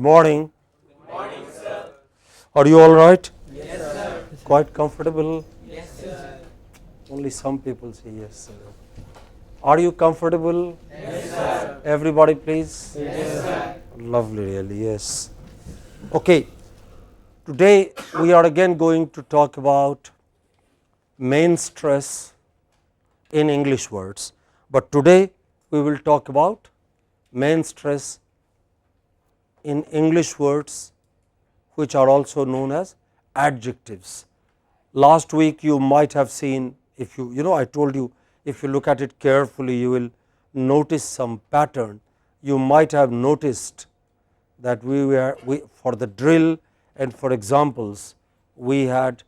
morning. Good morning, sir. Are you all right? Yes, sir. Quite comfortable? Yes, sir. Only some people say yes, sir. Are you comfortable? Yes, sir. Everybody, please? Yes, sir. Lovely, really, yes. Okay, today we are again going to talk about main stress in English words, but today we will talk about main stress in English words which are also known as adjectives. Last week you might have seen, if I told you, if you look at it carefully you will notice some pattern. You might have noticed that we for the drill and for examples we had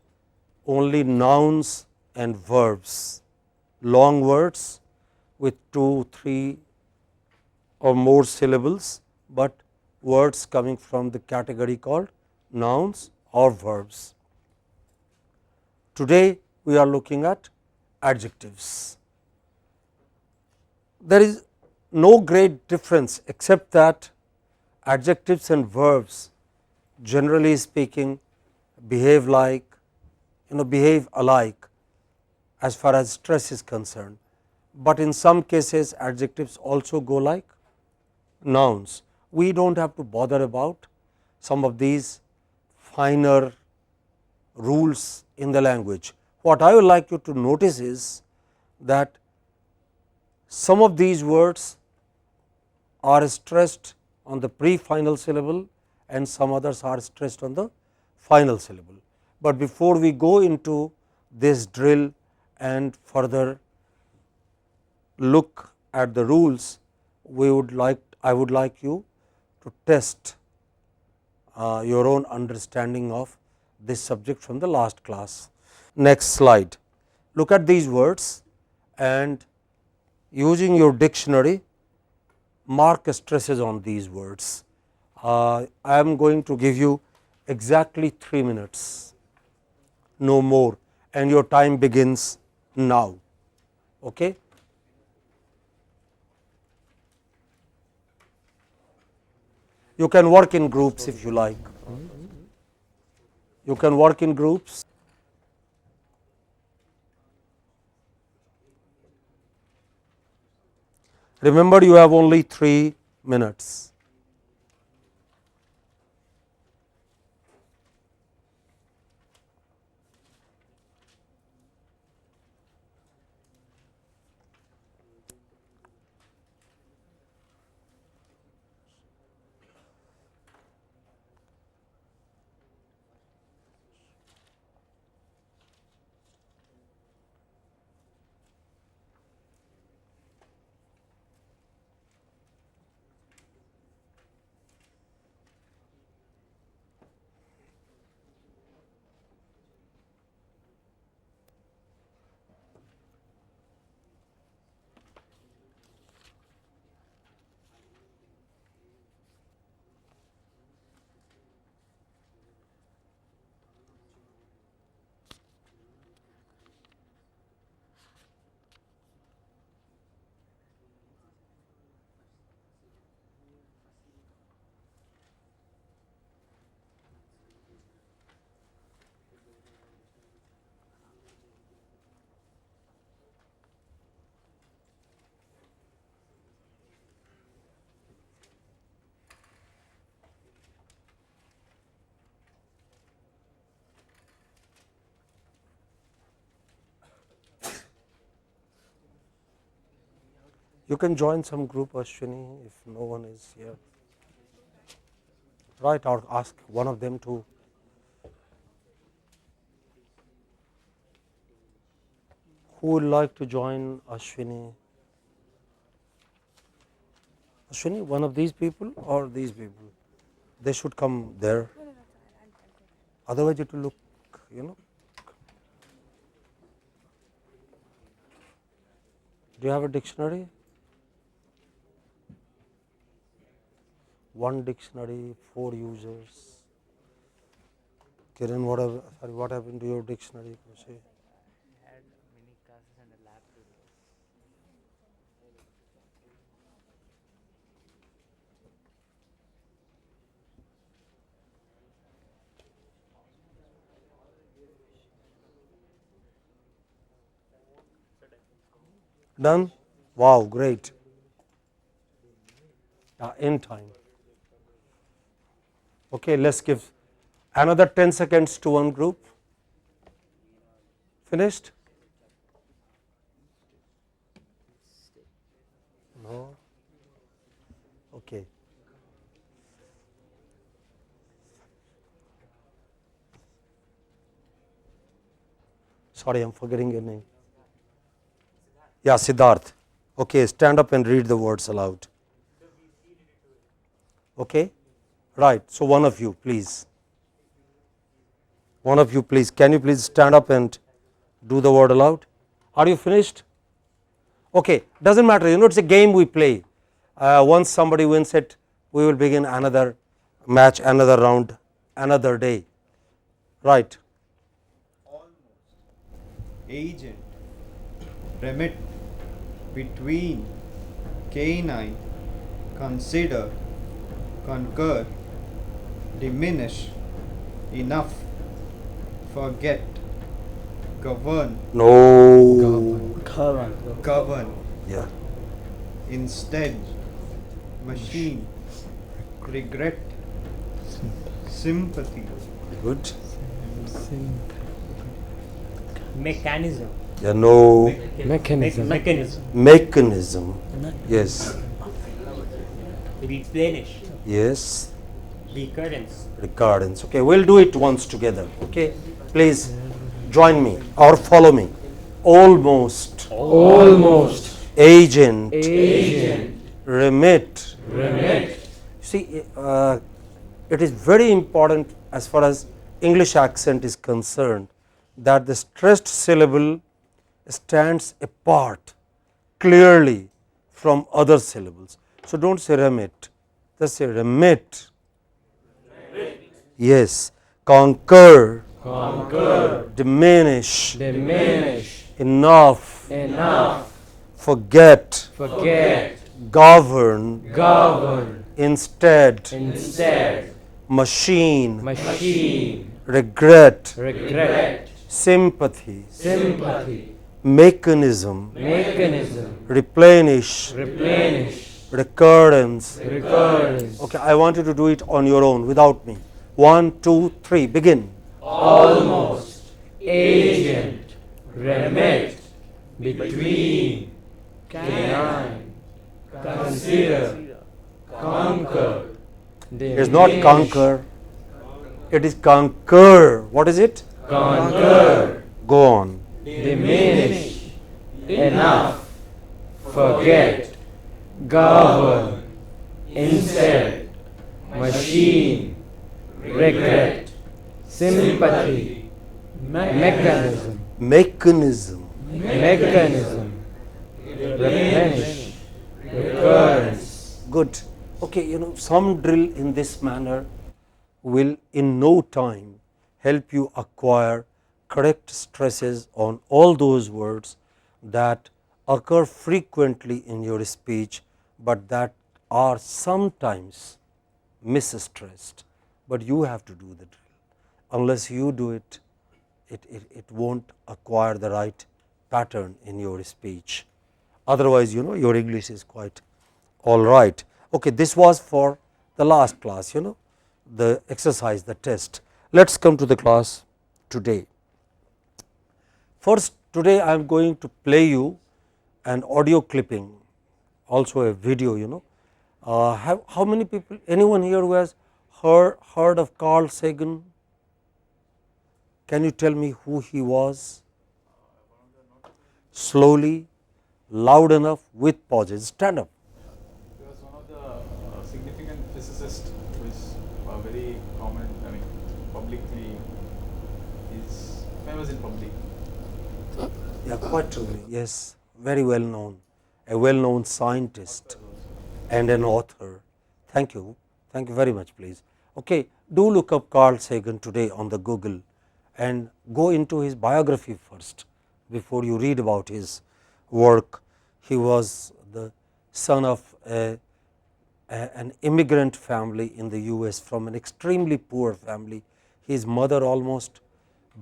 only nouns and verbs, long words with 2, 3 or more syllables, but words coming from the category called nouns or verbs. Today we are looking at adjectives. There is no great difference except that adjectives and verbs, generally speaking, behave alike as far as stress is concerned, but in some cases adjectives also go like nouns. We do not have to bother about some of these finer rules in the language. What I would like you to notice is that some of these words are stressed on the pre-final syllable and some others are stressed on the final syllable. But before we go into this drill and further look at the rules, I would like you to test your own understanding of this subject from the last class. Next slide. Look at these words and using your dictionary mark stresses on these words. I am going to give you exactly 3 minutes, no more, and your time begins now. Okay? You can work in groups if you like. You can work in groups. Remember, you have only 3 minutes. You can join some group, Ashwini, if no one is here. Right, or ask one of them to. Who would like to join Ashwini? Ashwini, one of these people or these people? They should come there. Otherwise, it will look, Do you have a dictionary? One dictionary, 4 users. Kiran, what happened to your dictionary? Had mini classes and a lab today. Done? Wow, great. In time. Okay, let's give another 10 seconds to one group. Finished? No? Okay. Sorry, I'm forgetting your name. Yeah, Siddharth. Okay, stand up and read the words aloud. Okay? Right. So, one of you, please. One of you, please. Can you please stand up and do the word aloud? Are you finished? Okay. Doesn't matter. You know, it's a game we play. Once somebody wins it, we will begin another match, another round, another day. Right. Agent, remit, between, canine, consider, concur, diminish, enough, forget, govern, No. govern, Yeah. instead, machine, regret, sympathy, Good. Mechanism. Yeah. No. Mechanism. Mechanism. Yes. Replenish. Yes. Recurrence. Recurrence. Okay, we'll do it once together. Okay, please join me or follow me. Almost. Agent. Remit. See, it is very important as far as English accent is concerned that the stressed syllable stands apart clearly from other syllables. So don't say remit, just say remit. Yes. Conquer. Diminish. Enough. Forget. Govern. Instead. Machine. Regret. Sympathy. Mechanism. Replenish. Recurrence. Okay, I want you to do it on your own without me. 1, 2, 3, begin. Agent, remit, between, canine, consider, conquer. It is not conquer, it is conquer. What is it? Conquer, Go on. diminish, enough, forget, govern, instead, machine, regret, sympathy, mechanism, replenish, recurrence. Good. Okay, you know, some drill in this manner will in no time help you acquire correct stresses on all those words that occur frequently in your speech, but that are sometimes misstressed. But you have to do the drill. Unless you do it, it won't acquire the right pattern in your speech. Otherwise, you know, your English is quite all right. Okay, this was for the last class, you know, the exercise, the test. Let us come to the class today. First, today I am going to play you an audio clipping, also a video, you know. How many people, anyone here who has heard of Carl Sagan? Can you tell me who he was? Slowly, loud enough, with pauses. Stand up. He was one of the significant physicists who is very prominent, I mean, publicly, is famous in public. Yeah, quite truly. Yes, very well known, a well known scientist and an author. Thank you very much, please. Okay, do look up Carl Sagan today on the Google and go into his biography first before you read about his work. He was the son of an immigrant family in the US, from an extremely poor family. His mother almost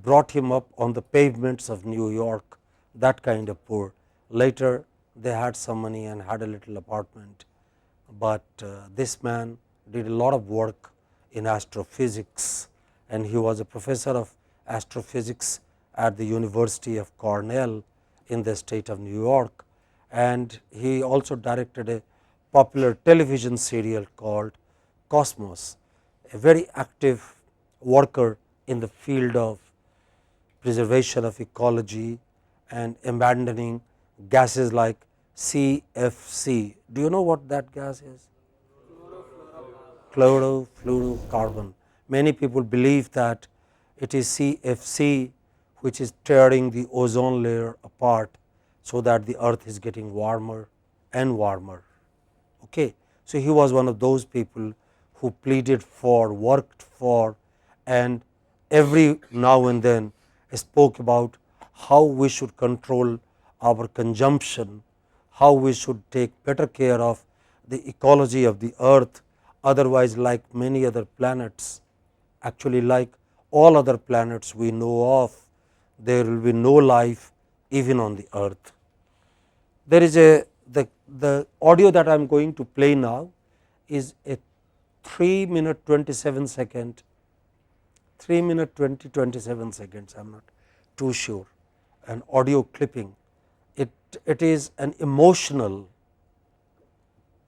brought him up on the pavements of New York, that kind of poor. Later they had some money and had a little apartment, but this man did a lot of work in astrophysics, and he was a professor of astrophysics at the University of Cornell in the state of New York, and he also directed a popular television serial called Cosmos, a very active worker in the field of preservation of ecology and abandoning gases like CFC. Do you know what that gas is? Chlorofluorocarbon. Many people believe that it is CFC which is tearing the ozone layer apart, so that the earth is getting warmer and warmer. Okay. So, he was one of those people who pleaded for, worked for, and every now and then spoke about how we should control our consumption, how we should take better care of the ecology of the earth. Otherwise, like many other planets, actually like all other planets we know of, there will be no life even on the earth. There is the audio that I am going to play now is a 3-minute 27-second, 3-minute 27 seconds, I am not too sure, an audio clipping. It is an emotional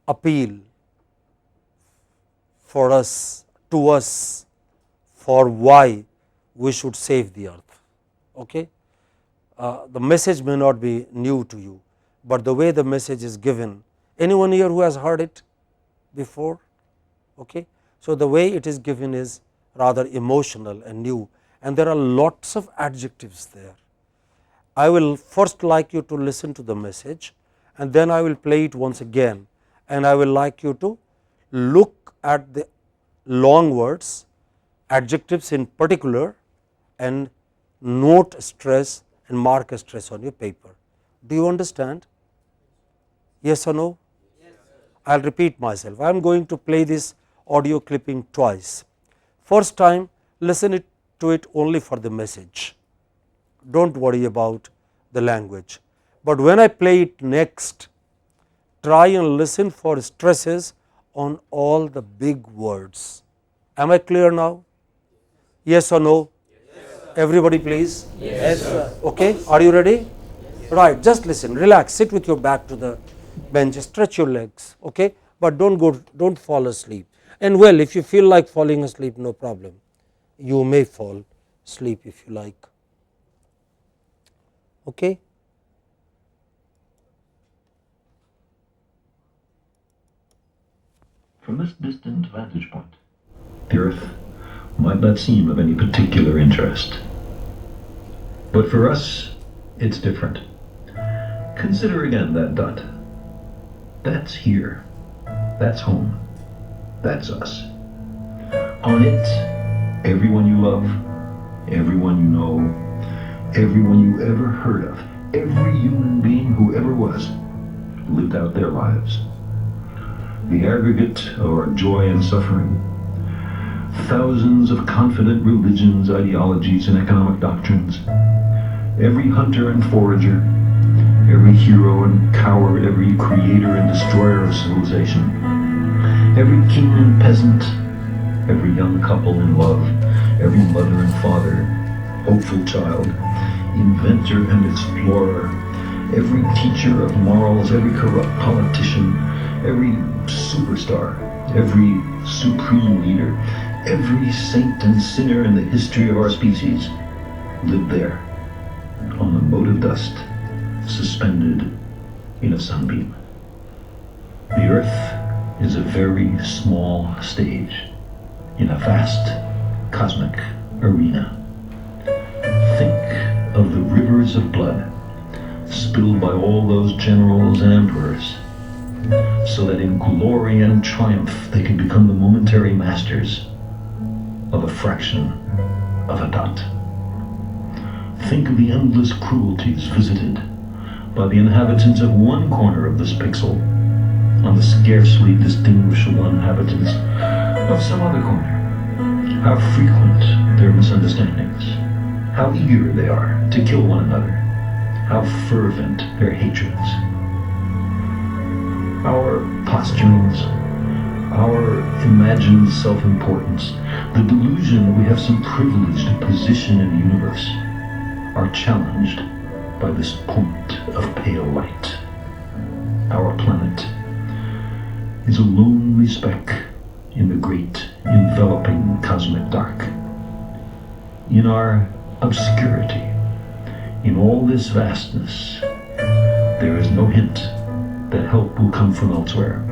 appeal for us, to us, for why we should save the earth. Okay? The message may not be new to you, but the way the message is given, anyone here who has heard it before? Okay? So, the way it is given is rather emotional and new, and there are lots of adjectives there. I will first like you to listen to the message, and then I will play it once again, and I will like you to look at the long words, adjectives in particular, and note stress and mark a stress on your paper. Do you understand? Yes or no? Yes, I will repeat myself. I am going to play this audio clipping twice. First time, listen to it only for the message. Do not worry about the language, but when I play it next, try and listen for stresses on all the big words. Am I clear now? Yes or no? Yes, everybody please. Yes, sir. Okay, are you ready? Yes. Right, just listen, relax, sit with your back to the bench, stretch your legs, okay, but don't fall asleep. And well, if you feel like falling asleep, no problem, you may fall asleep if you like. Okay. From this distant vantage point, the Earth might not seem of any particular interest. But for us, it's different. Consider again that dot. That's here. That's home. That's us. On it, everyone you love, everyone you know, everyone you ever heard of, every human being who ever was, lived out their lives. The aggregate of our joy and suffering, thousands of confident religions, ideologies, and economic doctrines, every hunter and forager, every hero and coward, every creator and destroyer of civilization, every king and peasant, every young couple in love, every mother and father, hopeful child, inventor and explorer, every teacher of morals, every corrupt politician, every superstar, every supreme leader, every saint and sinner in the history of our species lived there, on the mote of dust, suspended in a sunbeam. The Earth is a very small stage in a vast cosmic arena. Think of the rivers of blood spilled by all those generals and emperors, so that in glory and triumph they can become the momentary masters of a fraction of a dot. Think of the endless cruelties visited by the inhabitants of one corner of this pixel on the scarcely distinguishable inhabitants of some other corner. How frequent their misunderstandings, how eager they are to kill one another, how fervent their hatreds. our posturings, our imagined self-importance, the delusion that we have some privileged position in the universe, are challenged by this point of pale light. Our planet is a lonely speck in the great enveloping cosmic dark. In our obscurity, in all this vastness, there is no hint that help will come from elsewhere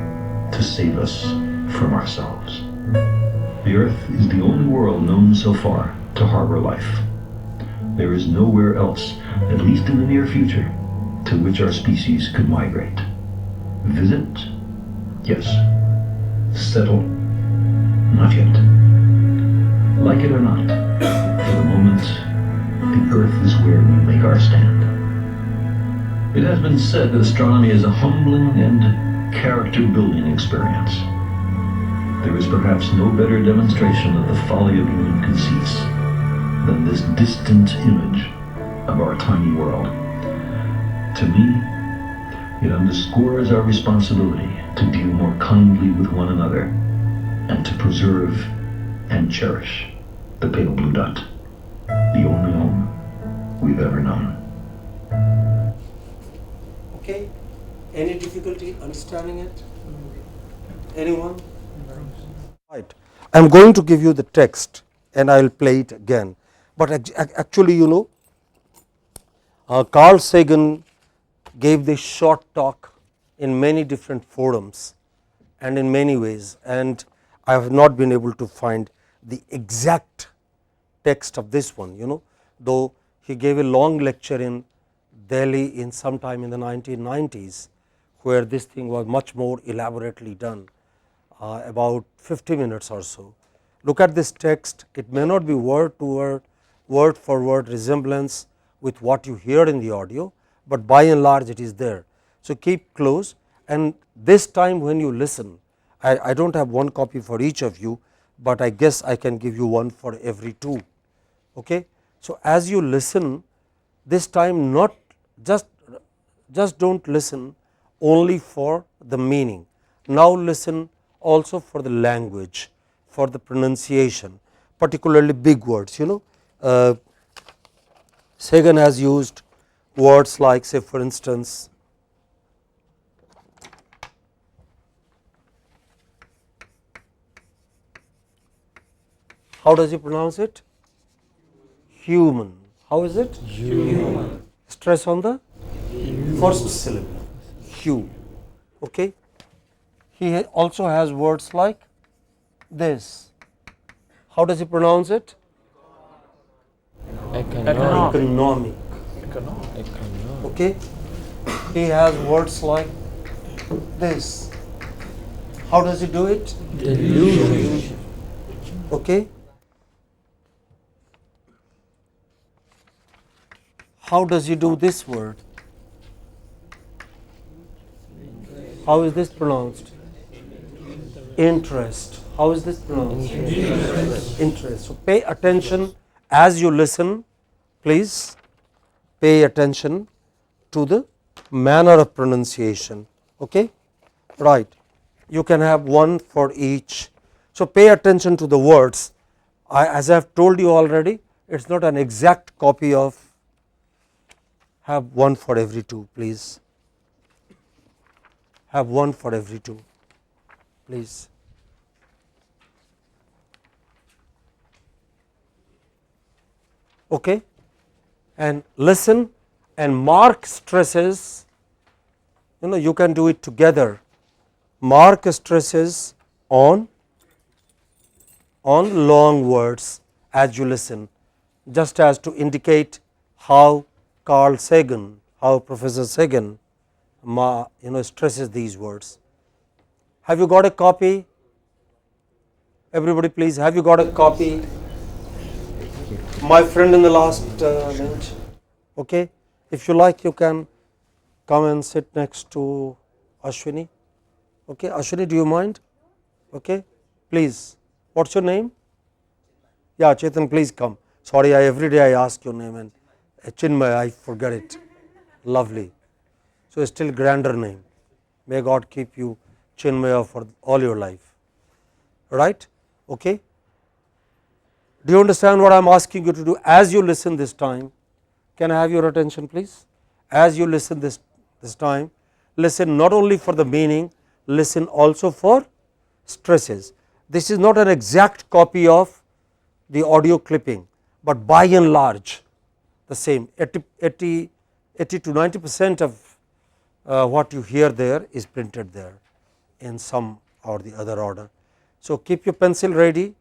to save us from ourselves. The Earth is the only world known so far to harbor life. There is nowhere else, at least in the near future, to which our species could migrate. Visit? Yes. Settle? Not yet. Like it or not, for the moment, the Earth is where we make our stand. It has been said that astronomy is a humbling and character-building experience. There is perhaps no better demonstration of the folly of human conceits than this distant image of our tiny world. To me, it underscores our responsibility to deal more kindly with one another and to preserve and cherish the pale blue dot, the only home we've ever known. Okay, any difficulty understanding it? Anyone? Right, I am going to give you the text and I will play it again, but actually Carl Sagan gave this short talk in many different forums and in many ways, and I have not been able to find the exact text of this one, though he gave a long lecture in Delhi in sometime in the 1990s, where this thing was much more elaborately done, about 50 minutes or so. Look at this text, it may not be word for word resemblance with what you hear in the audio, but by and large it is there. So, keep close, and this time when you listen, I do not have one copy for each of you, but I guess I can give you one for every two. Okay. So, as you listen this time, not just do not listen only for the meaning, now listen also for the language, for the pronunciation, particularly big words. Sagan has used words like, say for instance, how does he pronounce it? Human. How is it? Human. Stress on the first syllable, hu. Okay. He also has words like this. How does he pronounce it? Economic. Okay. He has words like this. How does he do it? Delusion. Okay. How does he do this word? How is this pronounced? Interest. How is this pronounced? Interest. So, pay attention as you listen, please pay attention to the manner of pronunciation. Okay? Right. You can have one for each. So, pay attention to the words. As I have told you already, it is not an exact copy of, have one for every two, please. Have one for every two, please. Okay. And listen and mark stresses, you can do it together. Mark stresses on long words as you listen, just as to indicate how Carl Sagan, how Professor Sagan stresses these words. Have you got a copy? Everybody please, have you got a copy? My friend in the last bench. Okay. If you like, you can come and sit next to Ashwini. Okay. Ashwini, do you mind? Okay. Please. What's your name? Yeah, Chetan, please come. Sorry, every day I ask your name and Chinmay, I forget it. Lovely. So, a still grander name. May God keep you Chinmaya for all your life. Right? Okay. Do you understand what I am asking you to do as you listen this time? Can I have your attention please? As you listen this time, listen not only for the meaning, listen also for stresses. This is not an exact copy of the audio clipping, but by and large the same 80 to 90% of what you hear there is printed there in some or the other order. So, keep your pencil ready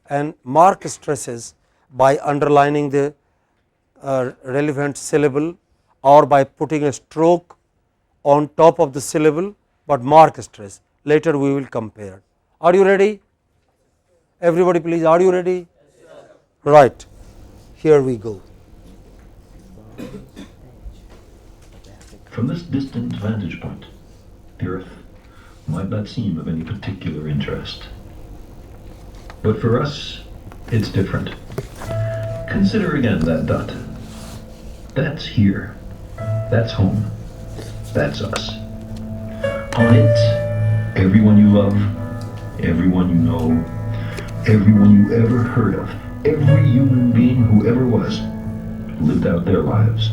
and mark stresses by underlining the relevant syllable or by putting a stroke on top of the syllable, but mark stress. Later we will compare. Are you ready? Everybody please, are you ready? Right, here we go. From this distant vantage point, the Earth might not seem of any particular interest. But for us, it's different. Consider again that dot. That's here. That's home. That's us. On it, everyone you love, everyone you know, everyone you ever heard of, every human being who ever was, lived out their lives.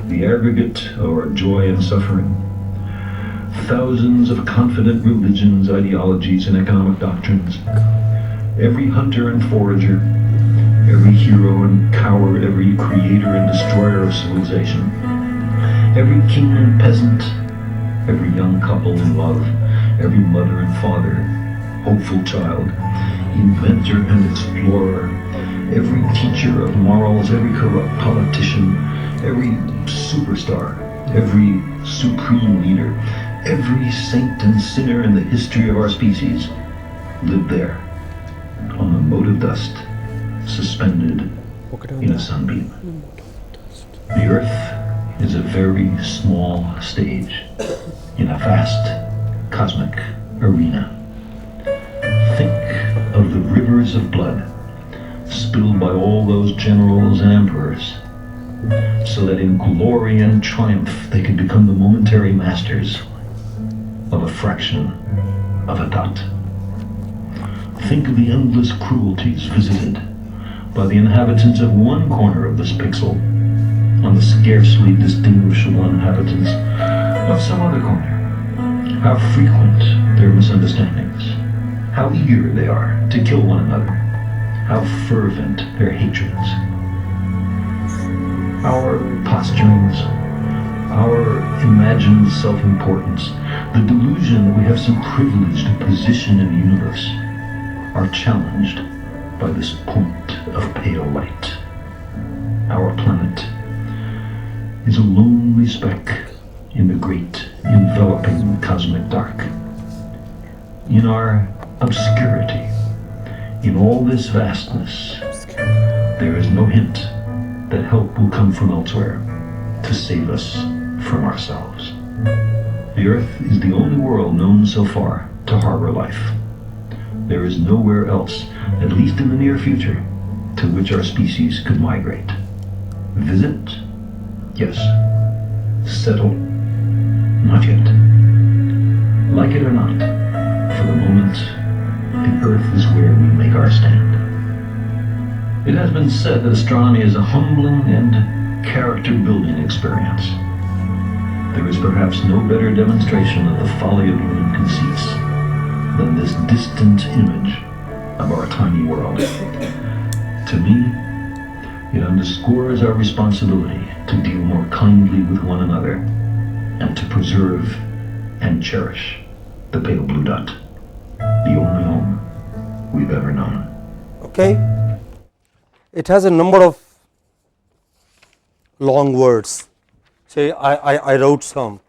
The aggregate of our joy and suffering, thousands of confident religions, ideologies, and economic doctrines, every hunter and forager, every hero and coward, every creator and destroyer of civilization, every king and peasant, every young couple in love, every mother and father, hopeful child, inventor and explorer, every teacher of morals, every corrupt politician, every superstar, every supreme leader, every saint and sinner in the history of our species lived there on the mote of dust, suspended in a sunbeam. The Earth is a very small stage in a vast cosmic arena. Think of the rivers of blood spilled by all those generals and emperors, so that in glory and triumph they could become the momentary masters of a fraction of a dot. Think of the endless cruelties visited by the inhabitants of one corner of this pixel on the scarcely distinguishable inhabitants of some other corner. How frequent their misunderstandings, how eager they are to kill one another, how fervent their hatreds. Our posturings, our imagined self-importance, the delusion that we have some privileged position in the universe, are challenged by this point of pale light. Our planet is a lonely speck in the great enveloping cosmic dark. In our obscurity, in all this vastness, there is no hint that help will come from elsewhere to save us from ourselves. The Earth is the only world known so far to harbor life. There is nowhere else, at least in the near future, to which our species could migrate. Visit? Yes. Settle? Not yet. Like it or not, for the moment, the Earth is where we make our stand. It has been said that astronomy is a humbling and character-building experience. There is perhaps no better demonstration of the folly of human conceits than this distant image of our tiny world. To me, it underscores our responsibility to deal more kindly with one another and to preserve and cherish the pale blue dot, the only home we've ever known. Okay. It has a number of long words. Say I wrote some.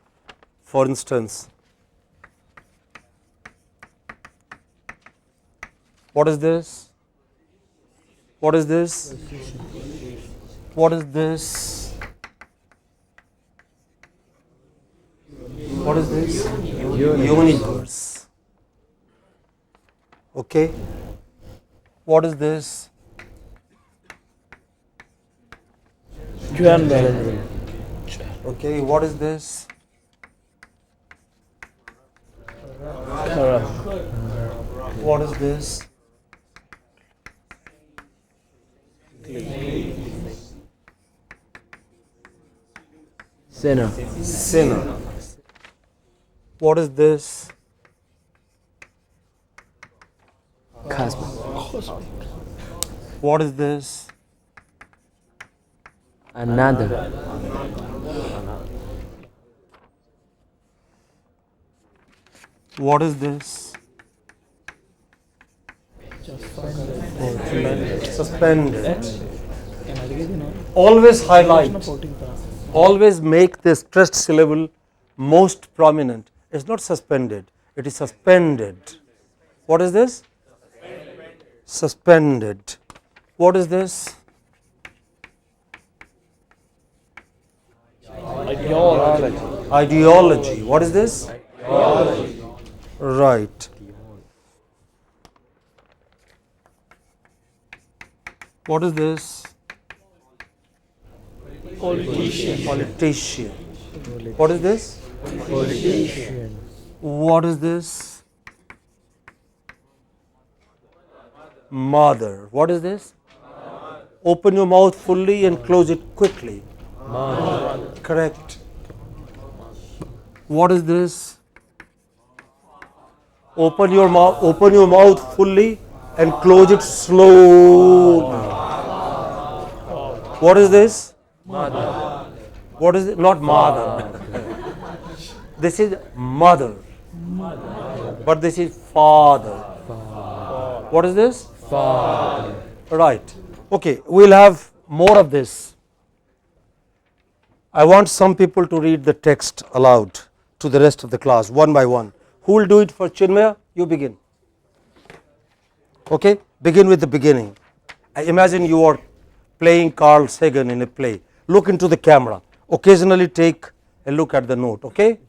For instance, what is this? What is this? What is this? What is this? Universe. Okay. What is this? Okay, what is this? What is this? Sinner. Sinner. What is this? Cosmic. What is this? Another. What is this? Suspended. Always highlight. Always make the stressed syllable most prominent. It's not suspended. It is suspended. What is this? Suspended. What is this? Ideology. What is this? Right. What is this? Politician. What is this? What is this? Mother. What is this? Open your mouth fully and close it quickly. Correct. What is this? Open your mouth fully and close it slowly. What is this? Mother. What is it? Not mother. This is mother. But this is father. What is this? Father. Right. Okay, we'll have more of this. I want some people to read the text aloud to the rest of the class, one by one. Who will do it for Chinmaya? You begin. Okay, begin with the beginning. I imagine you are playing Carl Sagan in a play. Look into the camera. Occasionally take a look at the note, okay?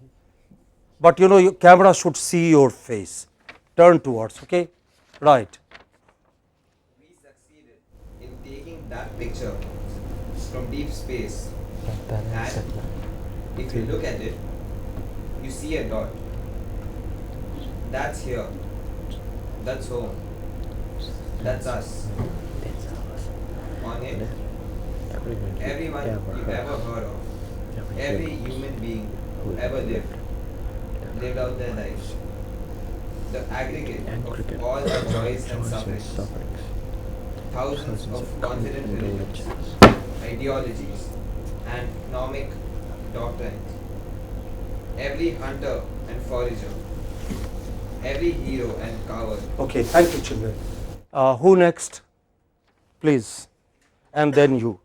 But you know, your camera should see your face. Turn towards, okay? Right. We succeeded in taking that picture from deep space. And if you look at it, you see a dot. That's here. That's home. That's us. On it, everyone you've ever heard of, every human being who ever lived out their lives. The aggregate of all their joys and sufferings. Thousands of confident religions, ideologies, and economic doctrines. Every hunter and forager, every hero and coward. Okay, thank you, Chinmaya. Who next? Please. And then you.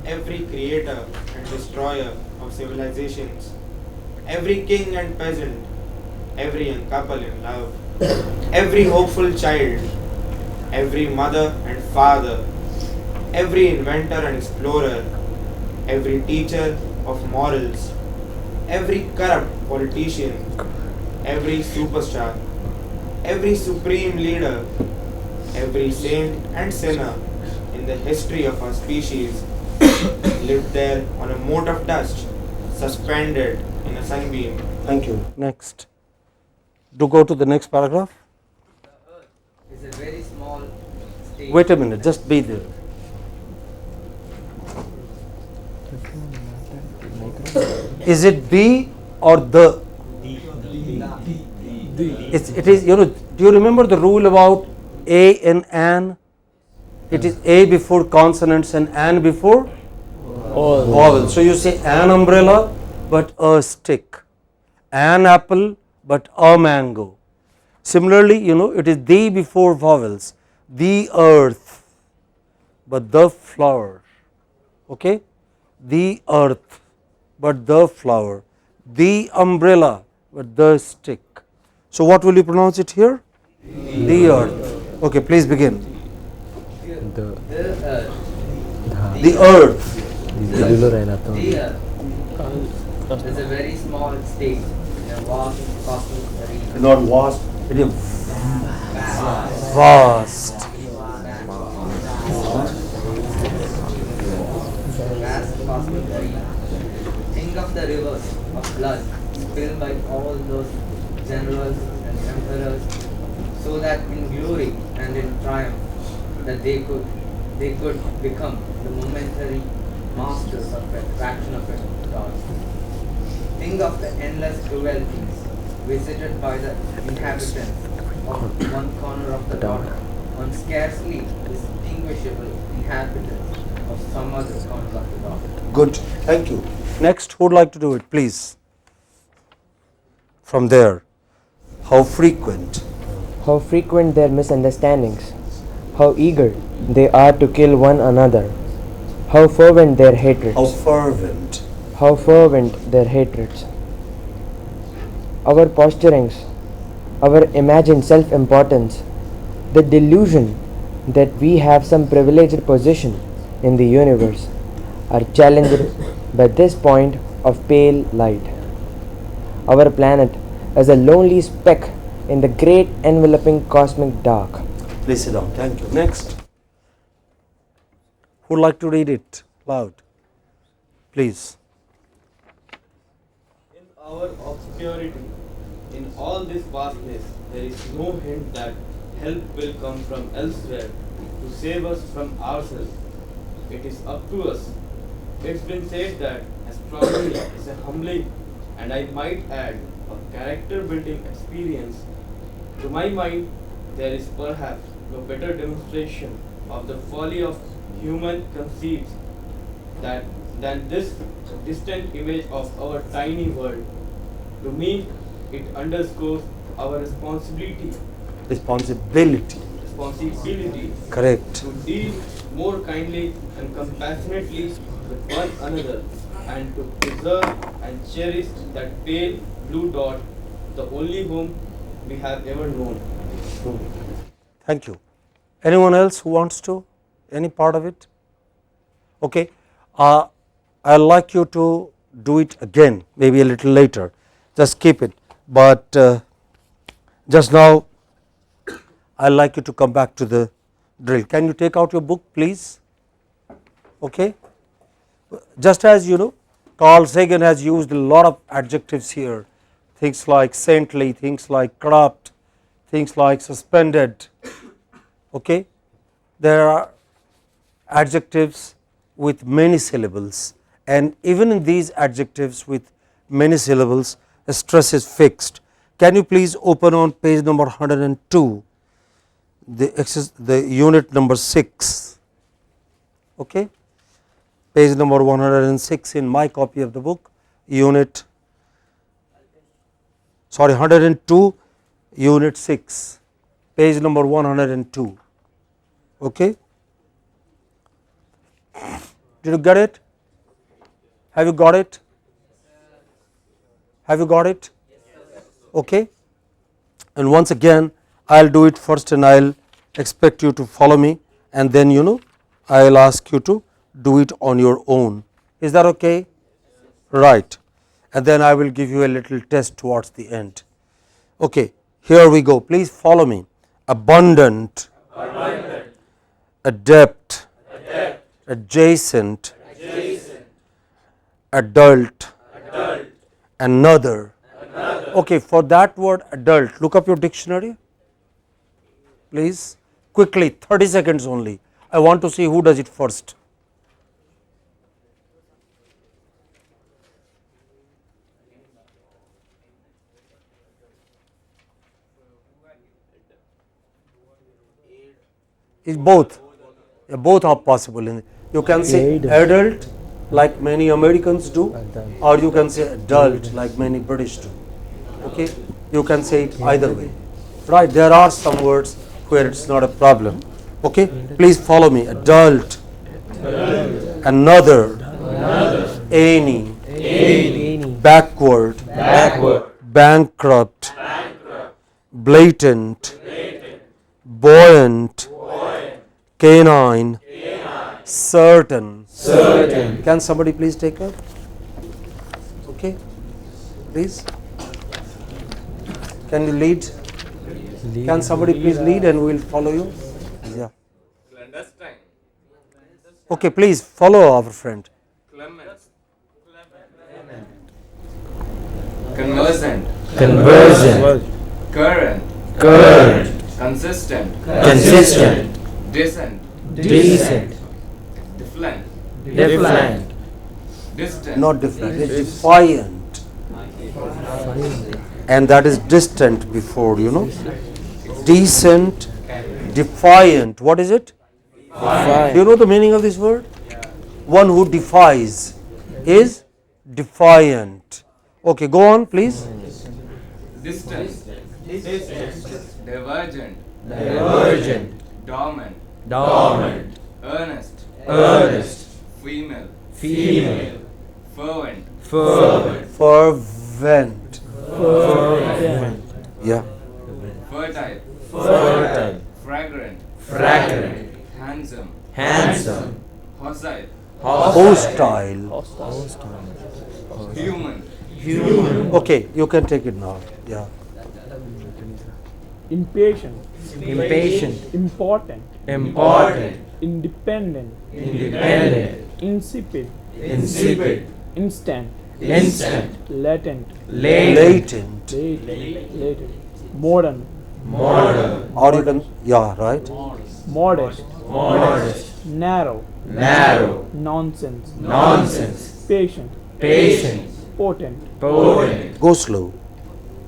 Every creator and destroyer of civilizations, every king and peasant, every young couple in love, every hopeful child, every mother and father, every inventor and explorer, every teacher of morals, every corrupt politician, every superstar, every supreme leader, every saint and sinner in the history of our species lived there on a mote of dust, suspended in a sunbeam. Thank you. Next. Do go to the next paragraph. The earth is a very small state. Wait a minute, just be there. Is it be or the? It is, you know, do you remember the rule about A and an? It is A before consonants and an before vowels. So you say an umbrella but a stick, an apple but a mango. Similarly, you know, it is the before vowels, the earth but the flower. Okay? The earth but the flower, the umbrella but the stick. So what will you pronounce it here? The earth. Okay, please begin. The earth. The earth. The earth is a very small state in a vast cosmic arena. Not vast, it is vast. Vast cosmic arena. Think of the rivers of blood spilled by all those generals and emperors, so that in glory and in triumph that they could become the momentary masters of a fraction of a dot. Think of the endless cruelties visited by the inhabitants of one corner of the dot on scarcely distinguishable inhabitants of some other corner of the dot. Good. Thank you. Next, who would like to do it, please? From there, how frequent? How frequent their misunderstandings, how eager they are to kill one another, how fervent their hatreds, How fervent. their hatreds. Our posturings, our imagined self-importance, the delusion that we have some privileged position in the universe are challenged by this point of pale light. Our planet is a lonely speck in the great enveloping cosmic dark. Please sit down. Thank you. Next. Who would like to read it loud? Please. In our obscurity, in all this vastness, there is no hint that help will come from elsewhere to save us from ourselves. It is up to us. It's been said that astronomy is a humbling, and I might add, a character building experience. To my mind, there is perhaps no better demonstration of the folly of human conceits than this distant image of our tiny world. To me, it underscores our responsibility Correct. to deal more kindly and compassionately with one another, and to preserve and cherish that pale blue dot, the only home we have ever known. Thank you. Anyone else who wants to? Any part of it? Okay. I'd like you to do it again, maybe a little later. Just keep it. But just now, I'd like you to come back to the drill. Can you take out your book, please? Okay. Just as you know, Carl Sagan has used a lot of adjectives here, things like saintly, things like corrupt, things like suspended. Okay. There are adjectives with many syllables, and even in these adjectives with many syllables, a stress is fixed. Can you please open on page number 102, the unit number 6, okay? Page number 106 in my copy of the book, 102, unit 6, page number 102, okay? Did you get it? Have you got it? Have you got it? Okay. And once again, I'll do it first, and I'll expect you to follow me, and then I'll ask you to do it on your own. Is that okay? Right. And then I will give you a little test towards the end. Okay. Here we go. Please follow me. Abundant, adept, adjacent, adult, another. Okay, for that word adult, look up your dictionary, please, quickly, 30 seconds only. I want to see who does it first. It's both. Yeah, both are possible. You can say adult like many Americans do, or you can say adult like many British do. Okay, you can say it either way. Right, there are some words where it's not a problem. Okay, please follow me. Adult, another, any, backward, bankrupt, blatant, buoyant, canine, certain. Can somebody please take up? Okay, please. Can you lead? Can somebody please lead, and we will follow you? Yeah. Okay, please follow our friend. Conversant. Current. current, Consistent. consistent, Decent. decent, Defiant. defiant, Distant. Not different, it's defiant. And that is distant before, you know. Decent, defiant. What is it? Do you know the meaning of this word? One who defies is defiant. Okay, go on, please. Distant. Divergent. divergent, Dormant. dormant, Earnest. earnest, Female. female, Fervent. fervent, Fervent. fervent, Yeah. Fertile. fertile, Fragrant. fragrant, Handsome. handsome, Hostile. Hostile. Human. human, Okay, you can take it now. Yeah. impatient, impatient, important, important, independent, independent, insipid, insipid, instant, instant, latent, Latent. latent, modern, modern, Or you can, yeah, right. modest, modest, narrow, narrow, nonsense, nonsense, patient, patient, potent, potent, Go slow.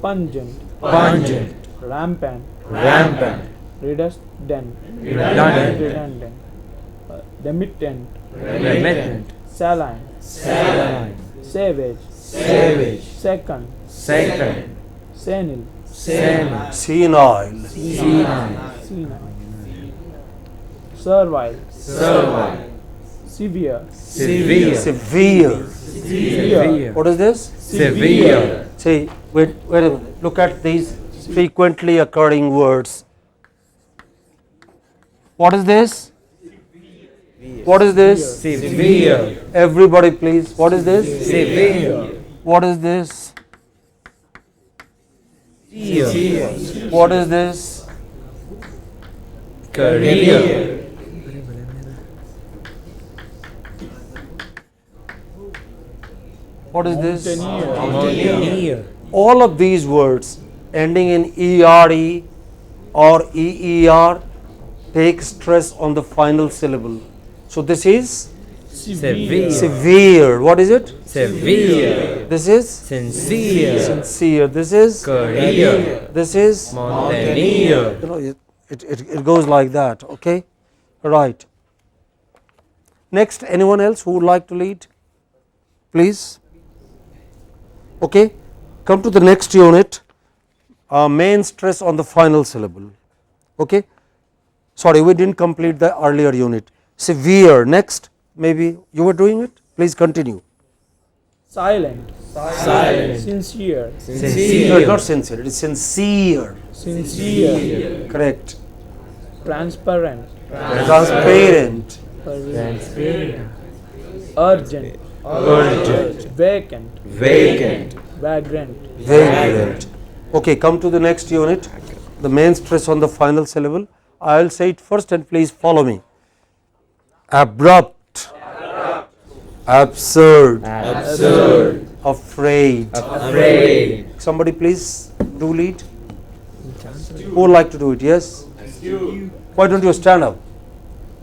pungent, pungent, rampant, rampant, redundant, redundant, remittent, remittent, saline, saline, savage, savage, second, second, senile, senile, Senile. senile, senile, servile, servile, severe, severe, Severe. severe, What is this? severe, See, wait a minute. Look at these frequently occurring words. What is this? What is this? severe, Everybody please. What is this? severe, What is this? severe, What is this? career, What is this? mountaineer, All of these words ending in ERE or EER take stress on the final syllable. So this is severe, severe. What is it? severe, This is sincere, sincere. This is career, this is mountaineer, you know it goes like that. Okay, right. Next, anyone else who would like to lead, please? Okay, come to the next unit. Main stress on the final syllable. Okay, sorry, we didn't complete the earlier unit. Severe. Next, maybe you were doing it. Please continue. silent, silent, sincere, No, it's sincere, not sincere. It is sincere. sincere, Correct. transparent, Transparent. transparent, urgent, urgent, vacant, vacant, vagrant, Vagrant. Okay, come to the next unit. The main stress on the final syllable. I will say it first and please follow me. Abrupt. Absurd. absurd, Afraid. afraid, Somebody please do lead. Who would like to do it? Yes? Why don't you stand up?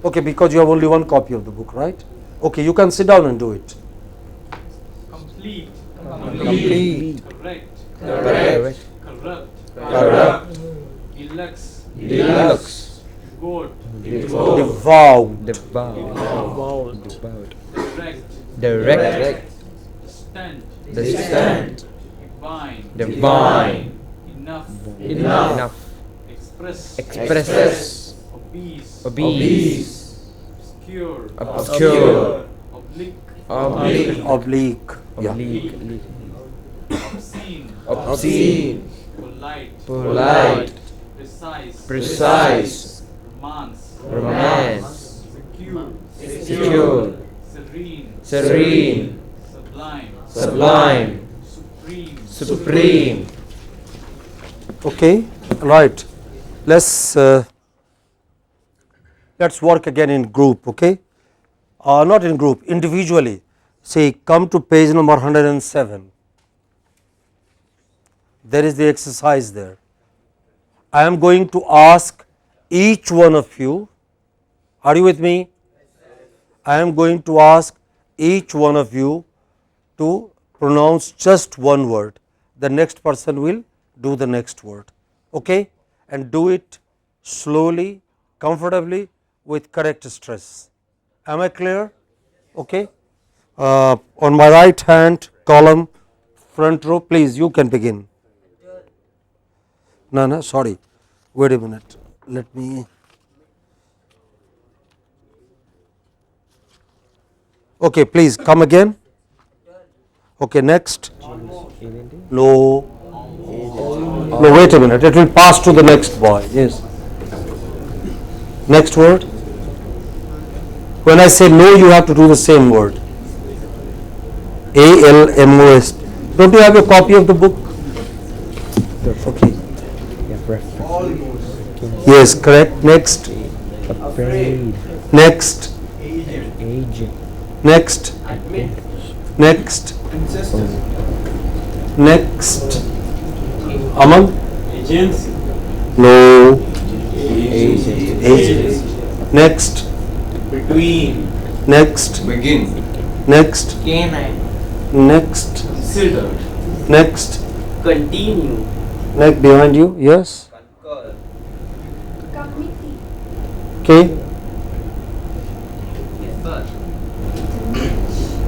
Okay, because you have only one copy of the book, right? Okay, you can sit down and do it. Complete. complete, Correct. correct, Corrupt. corrupt, Deluxe. deluxe, Goat. Devout. devout, Direct. direct, Distant. distant, Divine. divine, Enough. enough, Express. expresses, Obese. obese, Obscure. obscure, Oblique. oblique, Oblique. Yeah. oblique, Obscene. obscene, Polite. polite, Precise. precise, Romance. romance, Secure. secure, Serene. serene, Sublime. sublime, Supreme. supreme. Okay, right. Let's work again in group. Okay, not in group, individually. See, come to page number 107. There is the exercise there. I am going to ask each one of you, are you with me? I am going to ask each one of you to pronounce just one word. The next person will do the next word. Okay? And do it slowly, comfortably, with correct stress. Am I clear? Okay? On my right hand column, front row, please, you can begin. No, sorry. Wait a minute. Let me. Okay, please come again. Okay, next. No. No, wait a minute. It will pass to the next boy. Yes. Next word. When I say no, you have to do the same word. ALMOS. Don't you have a copy of the book? Okay. Yes, correct. Next. Next. Next. Next. Next. Aman? Agency. No. Agency. Next. Between. Next. Begin. Next. Canine. Next. Consider. Next. Continue. Next behind you. Yes. Concur. Okay.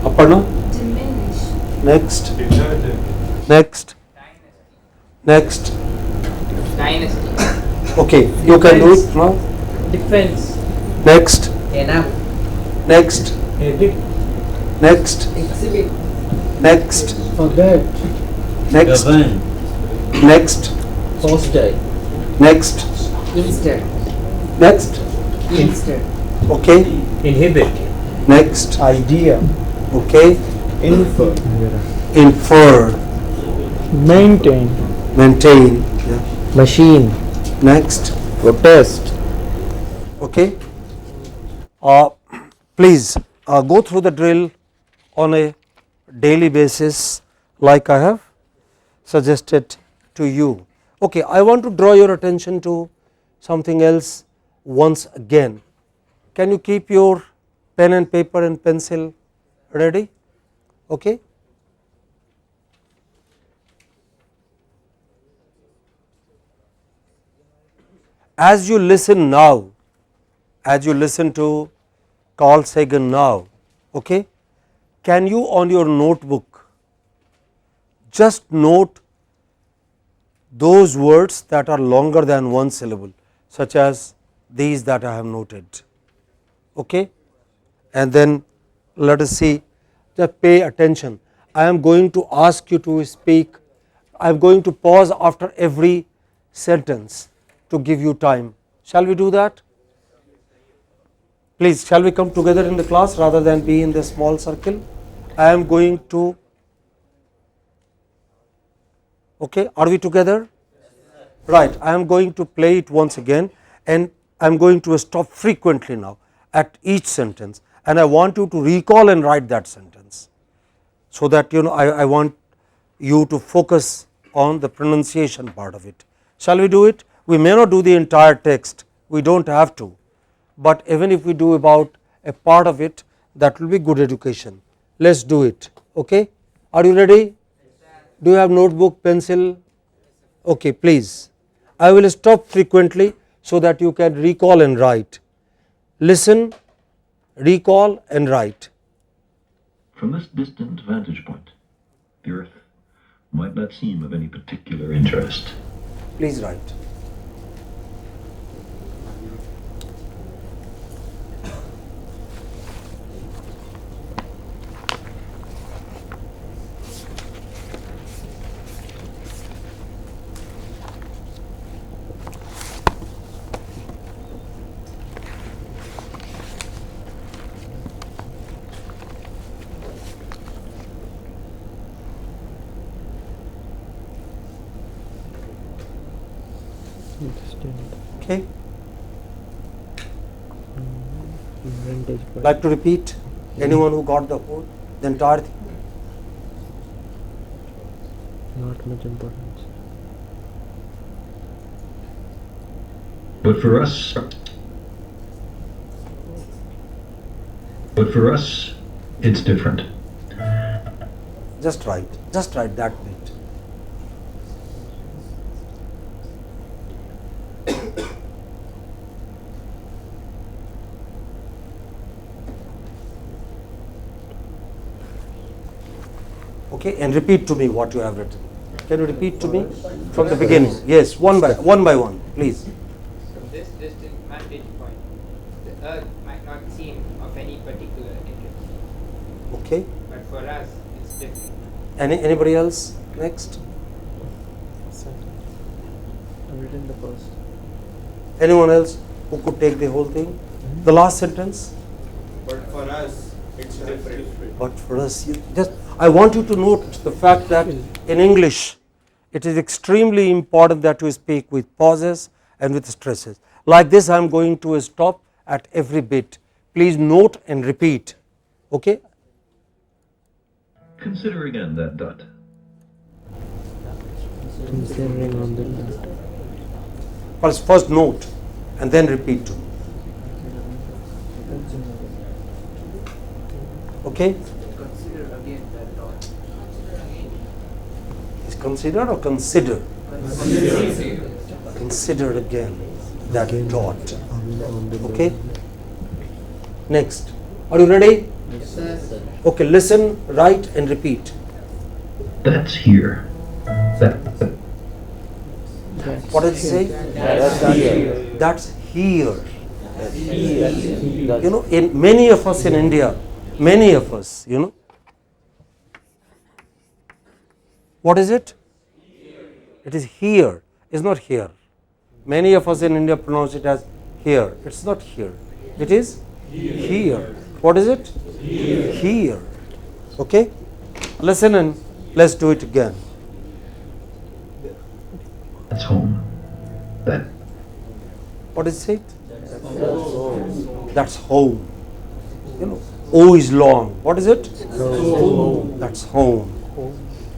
Aparna. Next. Next. Next. Dynasty. Okay, you can do it now. Defense. Next. Enough. Next. Edit. Next. Exhibit. Next. Forget. Next. Next. Hostile. Next. Instead. Next. Instead. Okay. Inhibit. Next. Idea. Okay. Infer. Infer. Maintain. Maintain. Yeah. Machine. Next. Protest. Okay. Please go through the drill on a daily basis like I have suggested to you. Okay, I want to draw your attention to something else once again. Can you keep your pen and paper and pencil ready? Okay. As you listen now, as you listen to Carl Sagan now, okay, can you on your notebook just note those words that are longer than one syllable, such as these that I have noted, okay, and then let us see, just pay attention. I am going to ask you to speak, I am going to pause after every sentence to give you time. Shall we do that? Please, shall we come together in the class rather than be in the small circle? I am going to, okay, are we together? Right, I am going to play it once again and I am going to stop frequently now at each sentence, and I want you to recall and write that sentence, so that I want you to focus on the pronunciation part of it. Shall we do it? We may not do the entire text, we do not have to, but even if we do about a part of it, that will be good education. Let us do it. Okay? Are you ready? Do you have notebook, pencil? Okay, please. I will stop frequently so that you can recall and write. Listen, recall and write. From this distant vantage point, the Earth might not seem of any particular interest. Please write. Okay. Like to repeat? Anyone who got the entire thing? Not much importance. But for us, it's different. Just write that bit. Okay, and repeat to me what you have written. Can you repeat to me from the beginning? Yes, one by one, please. From this distant vantage point, the earth might not seem of any particular interest, Okay. but for us it's different. Anybody else? Next. I've written the first. Anyone else who could take the whole thing? The last sentence. But for us, it's different. But for us, I want you to note the fact that in English, it is extremely important that you speak with pauses and with stresses. Like this, I am going to stop at every bit. Please note and repeat. Okay? Consider again that dot. Considering on the dot. First note and then repeat to me. Okay? Consider again that dot. Is consider or consider? Consider again that dot. Okay? Next. Are you ready? Yes, sir. Okay, listen, write and repeat. That's here. What did it say? That's here. You know, in many of us in India, many of us, you know. What is it? It is here. It's not here. Many of us in India pronounce it as here. It's not here. It is here. What is it? Here. Okay? Listen and let's do it again. That's home. What is it? That's home. You know, O is long. What is it? That's home.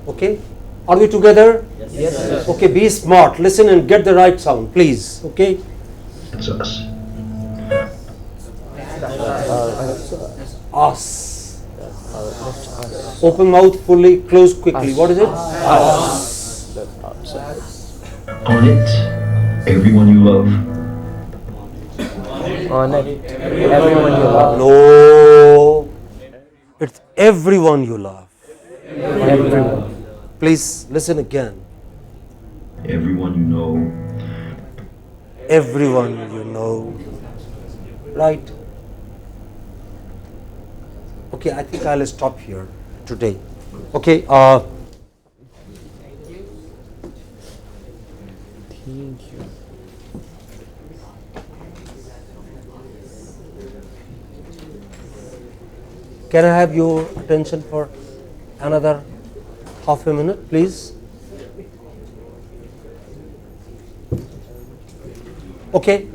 Okay? Are we together? Yes, sir. Okay, be smart. Listen and get the right sound, please. Okay? That's us. Us. Open mouth fully, close quickly. What is it? Us. On it, everyone you love. On it, everyone you love. No. It's everyone you love. Everyone. Please listen again. Everyone you know. Everyone you know. Right? Okay, I think I'll stop here today. Okay, Thank you. can I have your attention for another half a minute, please? Okay,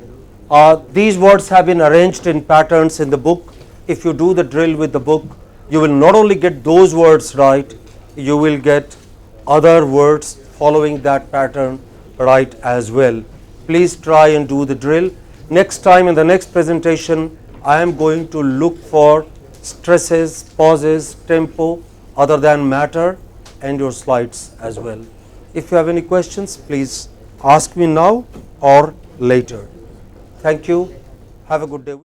these words have been arranged in patterns in the book. If you do the drill with the book, you will not only get those words right, you will get other words following that pattern right as well. Please try and do the drill. Next time in the next presentation, I am going to look for stresses, pauses, tempo other than matter and your slides as well. If you have any questions, please ask me now or later. Thank you. Have a good day.